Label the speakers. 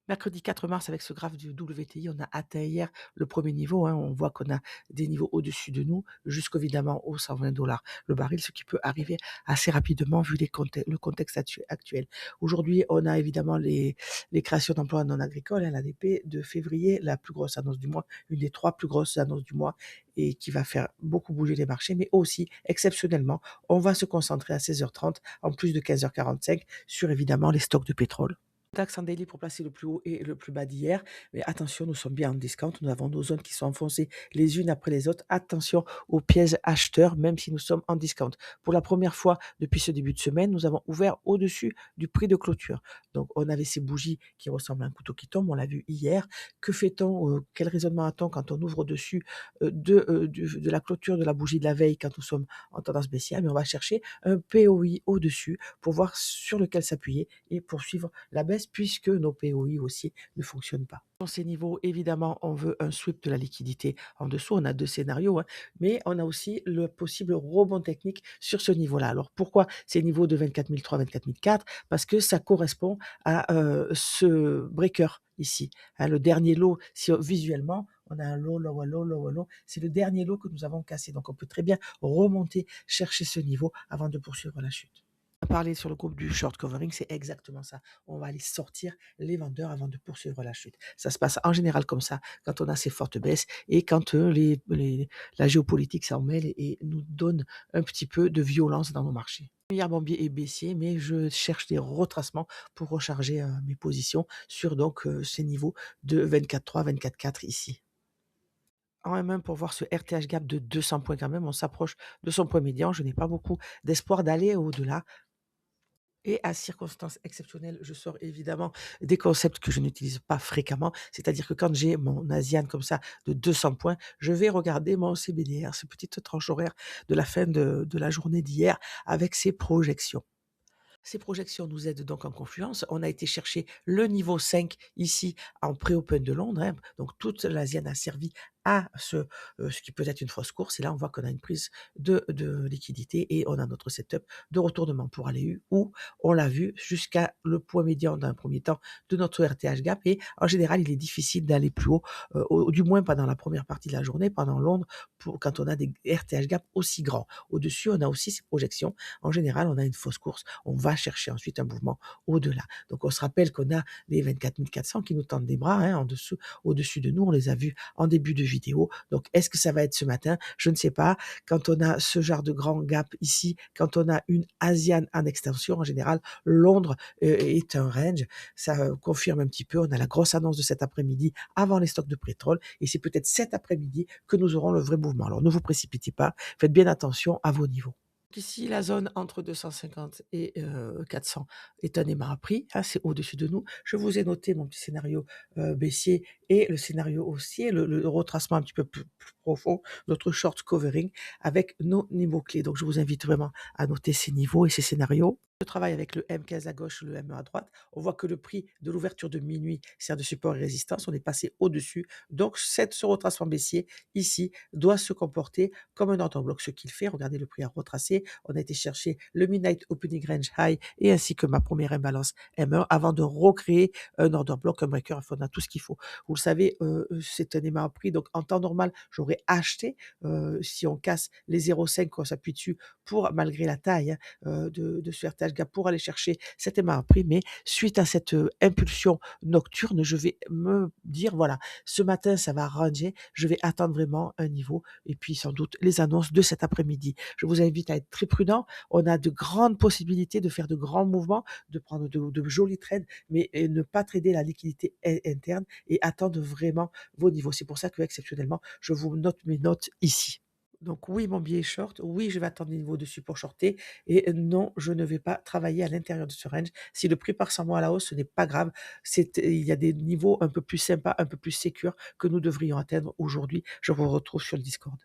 Speaker 1: Mercredi 4 mars, avec ce graphe du WTI, on a atteint hier le premier niveau, hein. On voit qu'on a des niveaux au-dessus de nous, jusqu'évidemment aux 120 $ le baril, ce qui peut arriver assez rapidement vu le contexte actuel. Aujourd'hui, on a évidemment les créations d'emplois non agricoles, hein, l'ADP de février, la plus grosse annonce du mois, une des 3 plus grosses annonces du mois et qui va faire beaucoup bouger les marchés. Mais aussi, exceptionnellement, on va se concentrer à 16h30, en plus de 15h45, sur évidemment les stocks de pétrole. Dax en daily pour placer le plus haut et le plus bas d'hier. Mais attention, nous sommes bien en discount. Nous avons nos zones qui sont enfoncées les unes après les autres. Attention aux pièges acheteurs, même si nous sommes en discount. Pour la première fois depuis ce début de semaine, nous avons ouvert au-dessus du prix de clôture. Donc, on avait ces bougies qui ressemblent à un couteau qui tombe. On l'a vu hier. Que fait-on? Quel raisonnement a-t-on quand on ouvre au-dessus de la clôture de la bougie de la veille quand nous sommes en tendance baissière? Mais on va chercher un POI au-dessus pour voir sur lequel s'appuyer et poursuivre la baisse puisque nos POI aussi ne fonctionnent pas. Dans ces niveaux, évidemment, on veut un sweep de la liquidité en dessous. On a 2 scénarios, hein, mais on a aussi le possible rebond technique sur ce niveau-là. Alors pourquoi ces niveaux de 24 300, 24 400? Parce que ça correspond à, ce breaker ici, hein, le dernier lot. Si visuellement, on a un low, lower low, lower low, c'est le dernier lot que nous avons cassé. Donc on peut très bien remonter, chercher ce niveau avant de poursuivre la chute. Parler sur le groupe du short covering, c'est exactement ça. On va aller sortir les vendeurs avant de poursuivre la chute. Ça se passe en général comme ça quand on a ces fortes baisses et quand la géopolitique s'en mêle et nous donne un petit peu de violence dans nos marchés. Milliard bombier est baissier, mais je cherche des retracements pour recharger mes positions sur donc ces niveaux de 24,3, 24,4 ici. En M1 pour voir ce RTH gap de 200 points quand même, on s'approche de son point médian. Je n'ai pas beaucoup d'espoir d'aller au-delà. Et à circonstances exceptionnelles, je sors évidemment des concepts que je n'utilise pas fréquemment. C'est-à-dire que quand j'ai mon Asian comme ça de 200 points, je vais regarder mon CBDR, ces petites tranches horaires de la fin de la journée d'hier avec ses projections. Ces projections nous aident donc en confluence. On a été chercher le niveau 5 ici en pré-open de Londres, hein. Donc toute l'Asienne a servi à ce qui peut être une fausse course. Et là, on voit qu'on a une prise de liquidité et on a notre setup de retournement pour aller où on l'a vu jusqu'à le point médian d'un premier temps de notre RTH gap. Et en général, il est difficile d'aller plus haut, du moins pendant la première partie de la journée, pendant Londres, quand on a des RTH gap aussi grands. Au-dessus, on a aussi ces projections. En général, on a une fausse course. On va chercher ensuite un mouvement au-delà. Donc, on se rappelle qu'on a les 24 400 qui nous tendent des bras, hein, au-dessus de nous. On les a vus en début de vidéo. Donc, est-ce que ça va être ce matin? Je ne sais pas. Quand on a ce genre de grand gap ici, quand on a une Asian en extension, en général, Londres est un range. Ça confirme un petit peu. On a la grosse annonce de cet après-midi avant les stocks de pétrole. Et c'est peut-être cet après-midi que nous aurons le vrai mouvement. Alors, ne vous précipitez pas. Faites bien attention à vos niveaux. Ici, la zone entre 250 et 400 est un aimant à prix, hein, c'est au-dessus de nous. Je vous ai noté mon petit scénario baissier et le scénario haussier, le retracement un petit peu plus profond, notre short covering avec nos niveaux clés. Donc, je vous invite vraiment à noter ces niveaux et ces scénarios. Je travaille avec le M15 à gauche, le M1 à droite. On voit que le prix de l'ouverture de minuit sert de support et résistance. On est passé au-dessus. Donc, ce retracement baissier ici doit se comporter comme un ordre en bloc, ce qu'il fait. Regardez le prix à retracer. On a été chercher le Midnight Opening Range High et ainsi que ma première imbalance M1 avant de recréer un order block, un breaker. On a tout ce qu'il faut. Vous le savez, c'est un aimant à prix. Donc, en temps normal, j'aurais acheté si on casse les 0,5 qu'on s'appuie dessus pour, malgré la taille, hein, de ce RTH gap pour aller chercher cet aimant à prix. Mais suite à cette impulsion nocturne, je vais me dire, voilà, ce matin, ça va ranger. Je vais attendre vraiment un niveau et puis sans doute les annonces de cet après-midi. Je vous invite à être très prudent. On a de grandes possibilités de faire de grands mouvements, de prendre de jolis trades, mais ne pas trader la liquidité interne et attendre vraiment vos niveaux. C'est pour ça que exceptionnellement, je vous note mes notes ici. Donc oui, mon billet est short. Oui, je vais attendre les niveaux dessus pour shorter. Et non, je ne vais pas travailler à l'intérieur de ce range. Si le prix part sans moi à la hausse, ce n'est pas grave. Il y a des niveaux un peu plus sympas, un peu plus sécures que nous devrions atteindre aujourd'hui. Je vous retrouve sur le Discord.